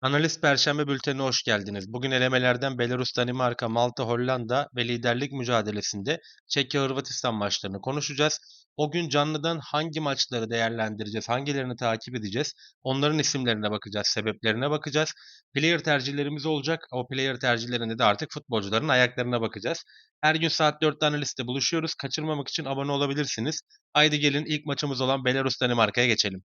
Analist Perşembe Bülteni'ne hoş geldiniz. Bugün elemelerden Belarus, Danimarka, Malta, Hollanda ve liderlik mücadelesinde Çekya, Hırvatistan maçlarını konuşacağız. O gün canlıdan hangi maçları değerlendireceğiz, hangilerini takip edeceğiz, onların isimlerine bakacağız, sebeplerine bakacağız. Player tercihlerimiz olacak. O player tercihlerinde de artık futbolcuların ayaklarına bakacağız. Her gün saat 4'te analistte buluşuyoruz. Kaçırmamak için abone olabilirsiniz. Haydi gelin ilk maçımız olan Belarus, Danimarka'ya geçelim.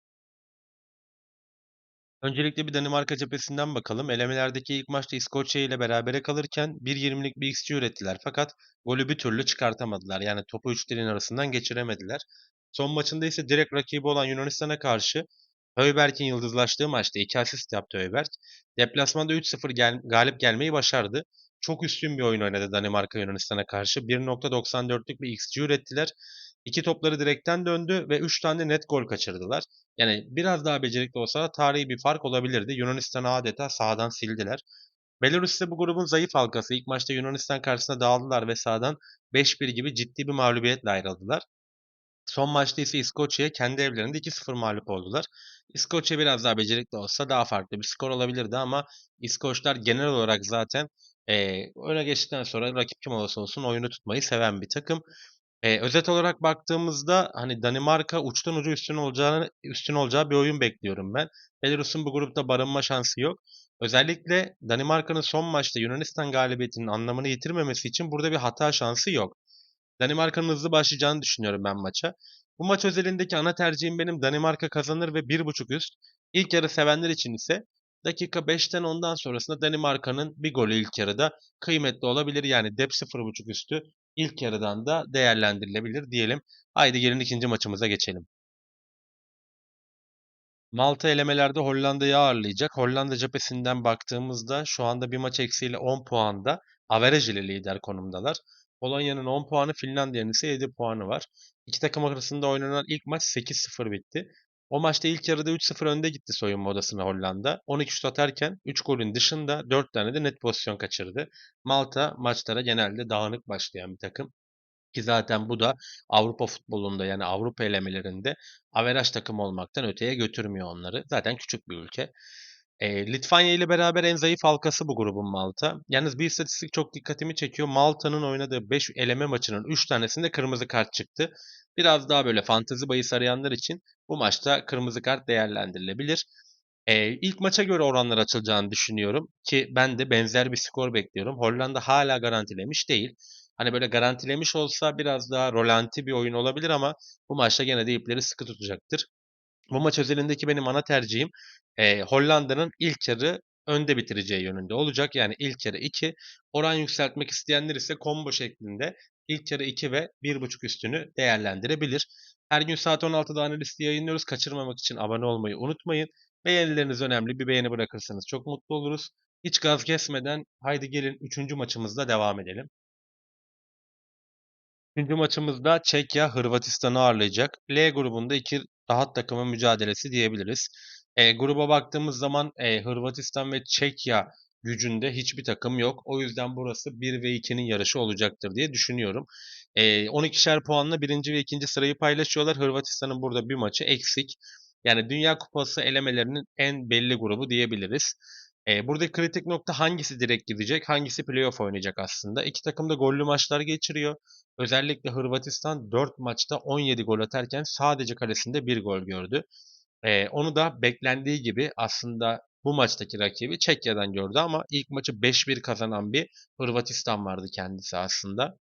Öncelikle bir Danimarka cephesinden bakalım. Elemelerdeki ilk maçta İskoçya ile berabere kalırken 1.20'lik bir XG ürettiler. Fakat golü bir türlü çıkartamadılar. Yani topu üç direğin arasından geçiremediler. Son maçında ise direkt rakibi olan Yunanistan'a karşı Højbjerg'in yıldızlaştığı maçta 2 asist yaptı Højbjerg. Deplasmanda 3-0 galip gelmeyi başardı. Çok üstün bir oyun oynadı Danimarka Yunanistan'a karşı. 1.94'lük bir XG ürettiler. İki topları direkten döndü ve 3 tane net gol kaçırdılar. Yani biraz daha becerikli olsa da tarihi bir fark olabilirdi. Yunanistan'ı adeta sahadan sildiler. Belarus ise bu grubun zayıf halkası. İlk maçta Yunanistan karşısında dağıldılar ve sahadan 5-1 gibi ciddi bir mağlubiyetle ayrıldılar. Son maçta ise İskoçya'ya kendi evlerinde 2-0 mağlup oldular. İskoçya biraz daha becerikli olsa daha farklı bir skor olabilirdi ama İskoçlar genel olarak zaten öne geçtikten sonra rakip kim olursa olsun oyunu tutmayı seven bir takım. Özet olarak baktığımızda hani Danimarka uçtan uca üstün olacağı bir oyun bekliyorum ben. Belarus'un bu grupta barınma şansı yok. Özellikle Danimarka'nın son maçta Yunanistan galibiyetinin anlamını yitirmemesi için burada bir hata şansı yok. Danimarka'nın hızlı başlayacağını düşünüyorum ben maça. Bu maç özelindeki ana tercihim benim Danimarka kazanır ve 1.5 üst. İlk yarı sevenler için ise dakika 5'ten ondan sonrasında Danimarka'nın bir golü ilk yarıda kıymetli olabilir. Yani dep 0.5 üstü ilk yarıdan da değerlendirilebilir diyelim. Haydi gelin ikinci maçımıza geçelim. Malta elemelerde Hollanda'yı ağırlayacak. Hollanda cephesinden baktığımızda şu anda bir maç eksiğiyle 10 puanda averaj ile lider konumdalar. Polonya'nın 10 puanı, Finlandiya'nın ise 7 puanı var. İki takım arasında oynanan ilk maç 8-0 bitti. O maçta ilk yarıda 3-0 önde gitti soyunma odasına Hollanda. 12 şut atarken 3 golün dışında 4 tane de net pozisyon kaçırdı. Malta maçlara genelde dağınık başlayan bir takım. Ki zaten bu da Avrupa futbolunda yani Avrupa elemelerinde averaj takım olmaktan öteye götürmüyor onları. Zaten küçük bir ülke. Litvanya ile beraber en zayıf halkası bu grubun Malta. Yalnız bir istatistik çok dikkatimi çekiyor. Malta'nın oynadığı 5 eleme maçının 3 tanesinde kırmızı kart çıktı. Biraz daha böyle fantezi bahis arayanlar için bu maçta kırmızı kart değerlendirilebilir. İlk maça göre oranlar açılacağını düşünüyorum ki ben de benzer bir skor bekliyorum. Hollanda hala garantilemiş değil. Hani böyle garantilemiş olsa biraz daha rolanti bir oyun olabilir ama bu maçta gene de ipleri sıkı tutacaktır. Bu maç özelindeki benim ana tercihim Hollanda'nın ilk yarı önde bitireceği yönünde olacak. Yani ilk yarı 2. Oran yükseltmek isteyenler ise combo şeklinde ilk yarı 2 ve 1.5 üstünü değerlendirebilir. Her gün saat 16'da analisti yayınlıyoruz. Kaçırmamak için abone olmayı unutmayın. Beğenileriniz önemli. Bir beğeni bırakırsanız çok mutlu oluruz. Hiç gaz kesmeden haydi gelin üçüncü maçımızda devam edelim. Üçüncü maçımızda Çekya Hırvatistan'ı ağırlayacak. L grubunda iki rahat takımın mücadelesi diyebiliriz. Gruba baktığımız zaman Hırvatistan ve Çekya gücünde hiçbir takım yok. O yüzden burası bir ve 2'nin yarışı olacaktır diye düşünüyorum. 12'şer puanla birinci ve ikinci sırayı paylaşıyorlar. Hırvatistan'ın burada bir maçı eksik. Yani Dünya Kupası elemelerinin en belli grubu diyebiliriz. Burada kritik nokta hangisi direkt gidecek, hangisi playoff oynayacak aslında. İki takım da gollü maçlar geçiriyor. Özellikle Hırvatistan 4 maçta 17 gol atarken sadece kalesinde bir gol gördü. Onu da beklendiği gibi aslında bu maçtaki rakibi Çekya'dan gördü ama ilk maçı 5-1 kazanan bir Hırvatistan vardı kendisi aslında.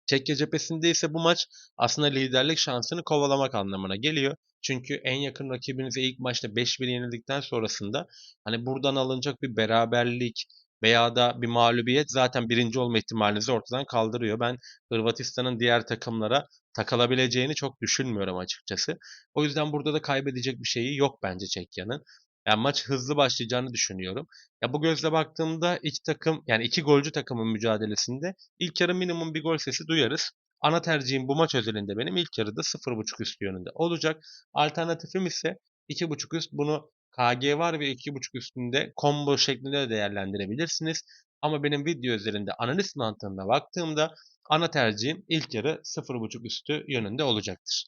Çekya cephesinde ise bu maç aslında liderlik şansını kovalamak anlamına geliyor. Çünkü en yakın rakibinize ilk maçta 5-1 yenildikten sonrasında hani buradan alınacak bir beraberlik veya da bir mağlubiyet zaten birinci olma ihtimalinizi ortadan kaldırıyor. Ben Hırvatistan'ın diğer takımlara takılabileceğini çok düşünmüyorum açıkçası. O yüzden burada da kaybedecek bir şeyi yok bence Çekya'nın. Yani maç hızlı başlayacağını düşünüyorum. Ya bu gözle baktığımda iki takım yani iki golcü takımın mücadelesinde İlk yarı minimum bir gol sesi duyarız. Ana tercihim bu maç özelinde benim ilk yarıda 0.5 üst yönünde olacak. Alternatifim ise 2.5 üst. Bunu KG var ve 2.5 üstünde combo şeklinde de değerlendirebilirsiniz. Ama benim video üzerinde analiz mantığına baktığımda ana tercihim ilk yarı 0.5 üstü yönünde olacaktır.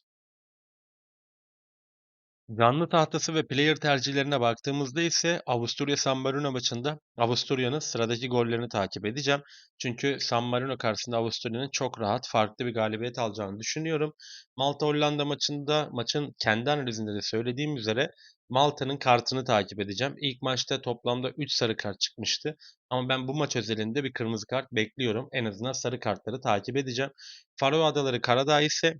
Canlı tahtası ve player tercihlerine baktığımızda ise Avusturya San Marino maçında Avusturya'nın sıradaki gollerini takip edeceğim. Çünkü San Marino karşısında Avusturya'nın çok rahat farklı bir galibiyet alacağını düşünüyorum. Malta Hollanda maçında maçın kendi analizinde de söylediğim üzere Malta'nın kartını takip edeceğim. İlk maçta toplamda 3 sarı kart çıkmıştı. Ama ben bu maç özelinde bir kırmızı kart bekliyorum. En azından sarı kartları takip edeceğim. Faroe Adaları Karadağ ise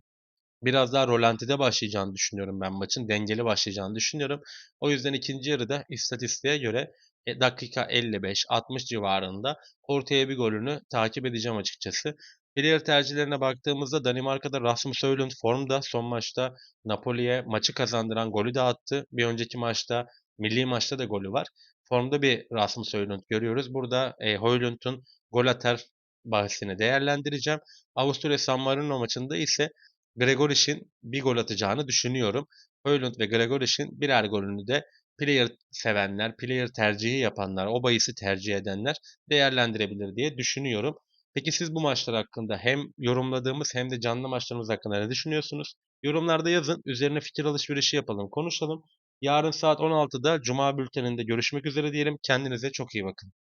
biraz daha rolantide başlayacağını düşünüyorum ben maçın. Dengeli başlayacağını düşünüyorum. O yüzden ikinci yarıda istatistiğe göre dakika 55-60 civarında ortaya bir golünü takip edeceğim açıkçası. Player tercihlerine baktığımızda Danimarka'da Rasmus Højlund formda. Son maçta Napoli'ye maçı kazandıran golü de attı. Bir önceki maçta, milli maçta da golü var. Formda bir Rasmus Højlund görüyoruz. Burada Højlund'un gol atar bahsini değerlendireceğim. Avusturya San Marino maçında ise Gregory'şin bir gol atacağını düşünüyorum. Højlund ve Gregory'şin birer golünü de player sevenler, player tercihi yapanlar, o bahisi tercih edenler değerlendirebilir diye düşünüyorum. Peki siz bu maçlar hakkında hem yorumladığımız hem de canlı maçlarımız hakkında ne düşünüyorsunuz? Yorumlarda yazın, üzerine fikir alışverişi yapalım, konuşalım. Yarın saat 16'da Cuma bülteninde görüşmek üzere diyelim. Kendinize çok iyi bakın.